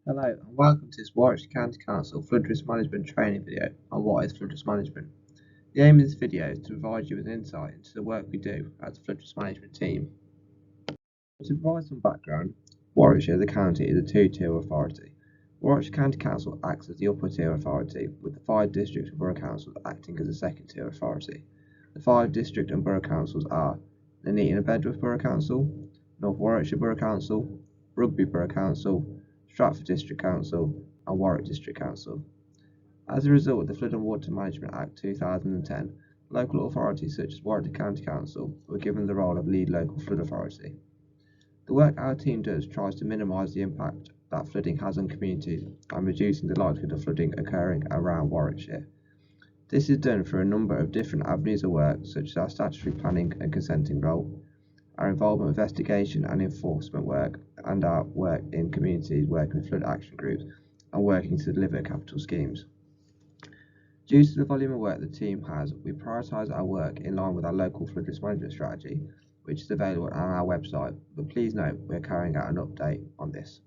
Hello and welcome to this Warwickshire County Council Flood Risk Management training video on what is flood risk management. The aim of this video is to provide you with an insight into the work we do as a flood risk management team. To provide some background, Warwickshire, the county, is a two-tier authority. Warwickshire County Council acts as the upper tier authority, with the 5 district and borough councils acting as a second tier authority. The 5 district and borough councils are Nuneaton and Bedworth Borough Council, North Warwickshire Borough Council, Rugby Borough Council, Stratford District Council and Warwick District Council. As a result of the Flood and Water Management Act 2010, local authorities such as Warwick County Council were given the role of lead local flood authority. The work our team does tries to minimise the impact that flooding has on communities and reducing the likelihood of flooding occurring around Warwickshire. This is done through a number of different avenues of work, such as our statutory planning and consenting role, our involvement investigation and enforcement work, and our work in communities working with flood action groups and working to deliver capital schemes. Due to the volume of work the team has, we prioritise our work in line with our local flood risk management strategy, which is available on our website, but please note we are carrying out an update on this.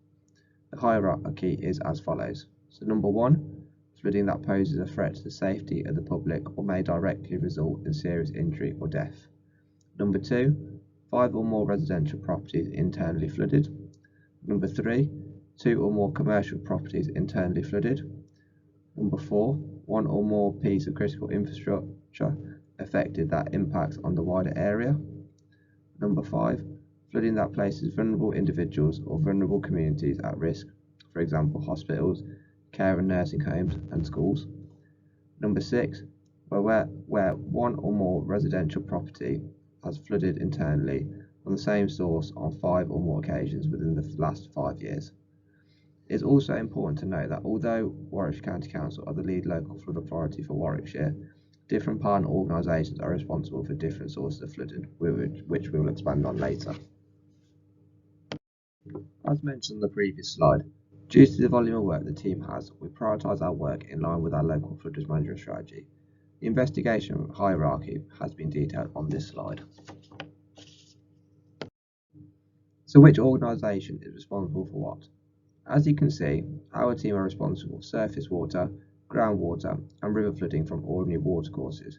The hierarchy is as follows. So number 1, flooding that poses a threat to the safety of the public or may directly result in serious injury or death. Number 2, 5 or more residential properties internally flooded. Number 3, 2 or more commercial properties internally flooded. Number 4, 1 or more piece of critical infrastructure affected that impacts on the wider area. Number 5, flooding that places vulnerable individuals or vulnerable communities at risk, for example hospitals, care and nursing homes and schools. Number 6, where 1 or more residential property has flooded internally from the same source on 5 or more occasions within the last 5 years. It is also important to note that although Warwickshire County Council are the lead local flood authority for Warwickshire, different partner organisations are responsible for different sources of flooding, which we will expand on later. As mentioned on the previous slide, due to the volume of work the team has, we prioritise our work in line with our local flood risk management strategy. The investigation hierarchy has been detailed on this slide. So which organisation is responsible for what? As you can see, our team are responsible for surface water, groundwater and river flooding from ordinary watercourses.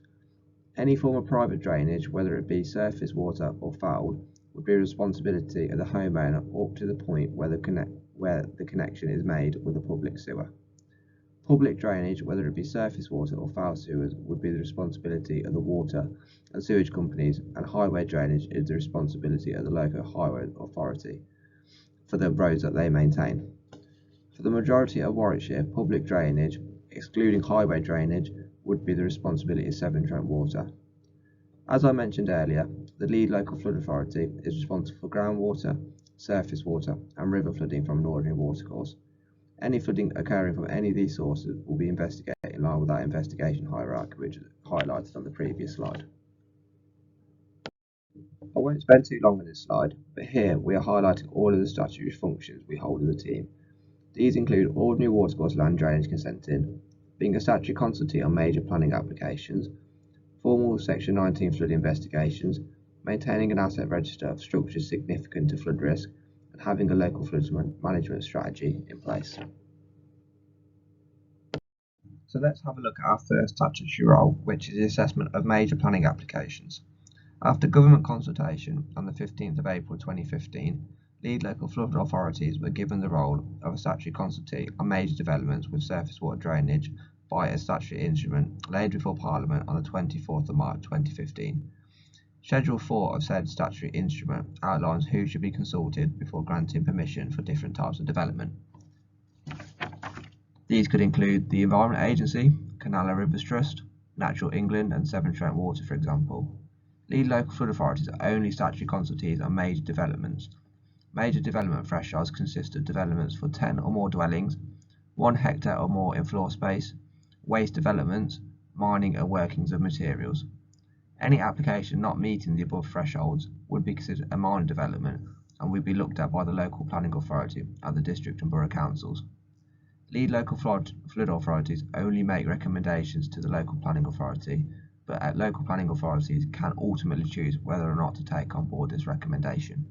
Any form of private drainage, whether it be surface water or foul, would be the responsibility of the homeowner up to the point where the connection is made with a public sewer. Public drainage, whether it be surface water or foul sewers, would be the responsibility of the water and sewage companies, and highway drainage is the responsibility of the local highway authority for the roads that they maintain. For the majority of Warwickshire, public drainage, excluding highway drainage, would be the responsibility of Severn Trent Water. As I mentioned earlier, the lead local flood authority is responsible for groundwater, surface water and river flooding from an ordinary watercourse. Any flooding occurring from any of these sources will be investigated in line with that investigation hierarchy, which is highlighted on the previous slide. I won't spend too long on this slide, but here we are highlighting all of the statutory functions we hold as a team. These include ordinary watercourse land drainage consenting, being a statutory consultee on major planning applications, formal Section 19 flood investigations, maintaining an asset register of structures significant to flood risk, and having a local flood management strategy in place. So let's have a look at our first statutory role, which is the assessment of major planning applications. After government consultation on the 15th of April 2015, lead local flood authorities were given the role of a statutory consultee on major developments with surface water drainage by a statutory instrument laid before Parliament on the 24th of March 2015. Schedule 4 of said statutory instrument outlines who should be consulted before granting permission for different types of development. These could include the Environment Agency, Canal and Rivers Trust, Natural England and Severn Trent Water, for example. Lead local flood authorities are only statutory consultees on major developments. Major development thresholds consist of developments for 10 or more dwellings, 1 hectare or more in floor space, waste developments, mining and workings of materials. Any application not meeting the above thresholds would be considered a minor development and would be looked at by the local planning authority and the district and borough councils. Lead local flood authorities only make recommendations to the local planning authority, but local planning authorities can ultimately choose whether or not to take on board this recommendation.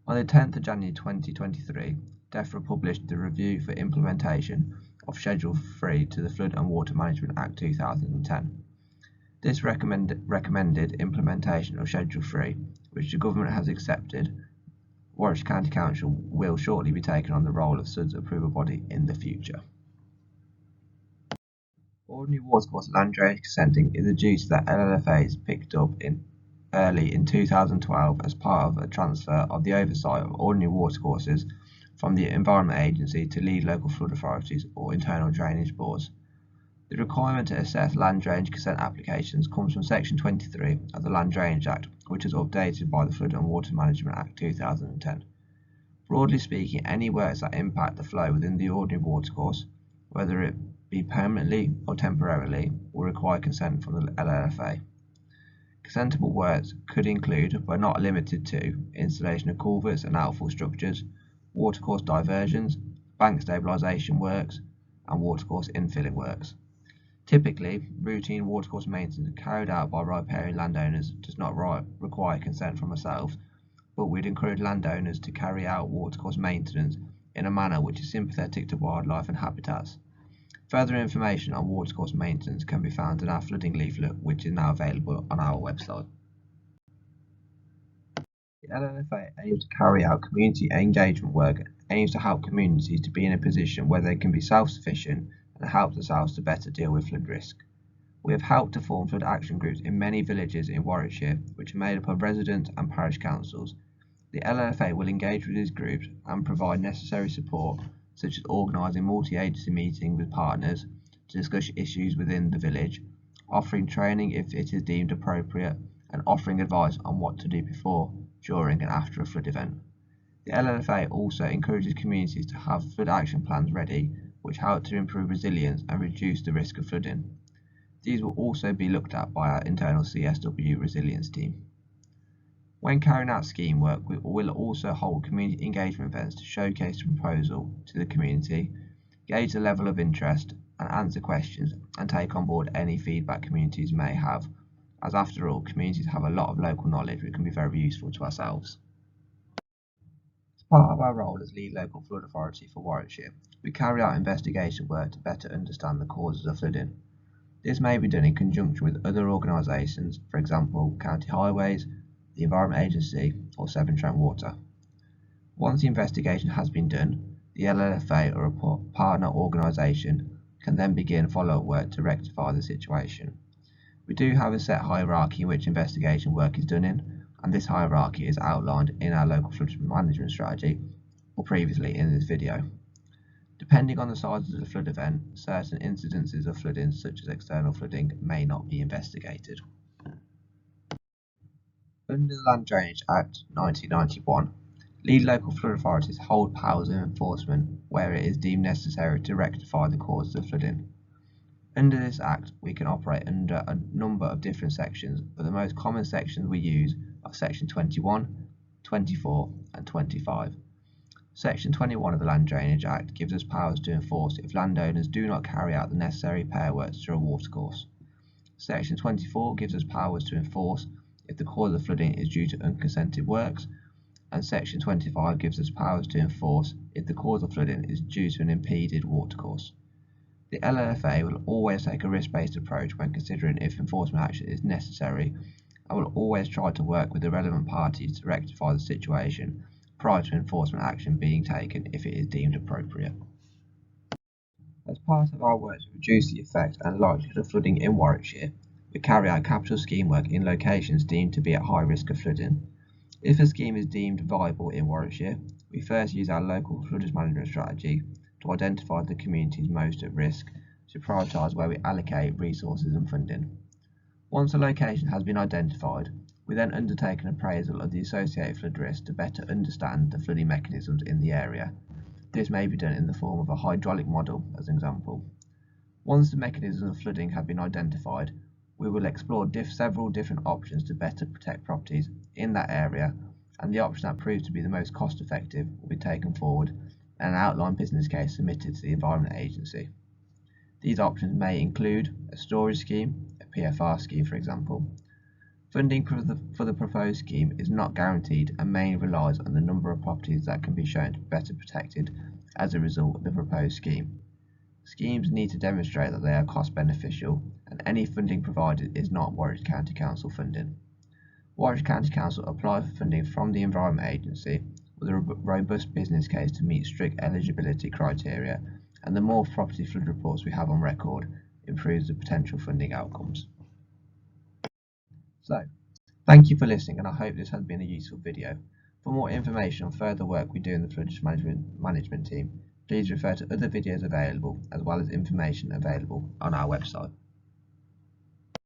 On the 10th of January 2023, DEFRA published the Review for Implementation of Schedule 3 to the Flood and Water Management Act 2010. This recommended implementation of Schedule 3, which the Government has accepted. Warwickshire County Council will shortly be taking on the role of SUD's approval body in the future. Ordinary watercourse land drainage consenting is a duty that LLFAs picked up early in 2012 as part of a transfer of the oversight of ordinary watercourses from the Environment Agency to lead local flood authorities or internal drainage boards. The requirement to assess land drainage consent applications comes from Section 23 of the Land Drainage Act, which was updated by the Flood and Water Management Act 2010. Broadly speaking, any works that impact the flow within the ordinary watercourse, whether it be permanently or temporarily, will require consent from the LLFA. Consentable works could include, but not limited to, installation of culverts and outfall structures, watercourse diversions, bank stabilisation works, and watercourse infilling works. Typically, routine watercourse maintenance carried out by riparian landowners does not require consent from ourselves, but we'd encourage landowners to carry out watercourse maintenance in a manner which is sympathetic to wildlife and habitats. Further information on watercourse maintenance can be found in our flooding leaflet, which is now available on our website. The LLFA aims to carry out community engagement work and aims to help communities to be in a position where they can be self-sufficient and help themselves to better deal with flood risk. We have helped to form flood action groups in many villages in Warwickshire, which are made up of residents and parish councils. The LLFA will engage with these groups and provide necessary support, such as organising multi-agency meetings with partners to discuss issues within the village, offering training if it is deemed appropriate, and offering advice on what to do before, during and after a flood event. The LLFA also encourages communities to have flood action plans ready, which help to improve resilience and reduce the risk of flooding. These will also be looked at by our internal CSW resilience team. When carrying out scheme work, we will also hold community engagement events to showcase the proposal to the community, gauge the level of interest, and answer questions and take on board any feedback communities may have, as after all, communities have a lot of local knowledge which can be very useful to ourselves. As part of our role as lead local flood authority for Warwickshire, we carry out investigation work to better understand the causes of flooding. This may be done in conjunction with other organisations, for example, County Highways, the Environment Agency, or Severn Trent Water. Once the investigation has been done, the LLFA or a partner organisation can then begin follow-up work to rectify the situation. We do have a set hierarchy in which investigation work is done in, and this hierarchy is outlined in our local flood management strategy, or previously in this video. Depending on the size of the flood event, certain incidences of flooding, such as external flooding, may not be investigated. Under the Land Drainage Act 1991, lead local flood authorities hold powers of enforcement where it is deemed necessary to rectify the causes of flooding. Under this Act, we can operate under a number of different sections, but the most common sections we use are Section 21, 24 and 25. Section 21 of the Land Drainage Act gives us powers to enforce if landowners do not carry out the necessary repair works to a watercourse. Section 24 gives us powers to enforce if the cause of flooding is due to unconsented works, and Section 25 gives us powers to enforce if the cause of flooding is due to an impeded watercourse. The LLFA will always take a risk-based approach when considering if enforcement action is necessary, and will always try to work with the relevant parties to rectify the situation prior to enforcement action being taken if it is deemed appropriate. As part of our work to reduce the effect and likelihood of flooding in Warwickshire, we carry out capital scheme work in locations deemed to be at high risk of flooding. If a scheme is deemed viable in Warwickshire, we first use our local flood management strategy to identify the communities most at risk to prioritise where we allocate resources and funding. Once a location has been identified, we then undertake an appraisal of the associated flood risk to better understand the flooding mechanisms in the area. This may be done in the form of a hydraulic model as an example. Once the mechanisms of flooding have been identified, we will explore several different options to better protect properties in that area, and the option that proves to be the most cost effective will be taken forward and an outline business case submitted to the Environment Agency. These options may include a storage scheme, a PFR scheme for example. Funding for the proposed scheme is not guaranteed and mainly relies on the number of properties that can be shown to be better protected as a result of the proposed scheme. Schemes need to demonstrate that they are cost beneficial, and any funding provided is not Warwickshire County Council funding. Warwickshire County Council apply for funding from the Environment Agency with a robust business case to meet strict eligibility criteria, and the more property flood reports we have on record improves the potential funding outcomes. So, thank you for listening, and I hope this has been a useful video. For more information on further work we do in the flood management team, please refer to other videos available as well as information available on our website.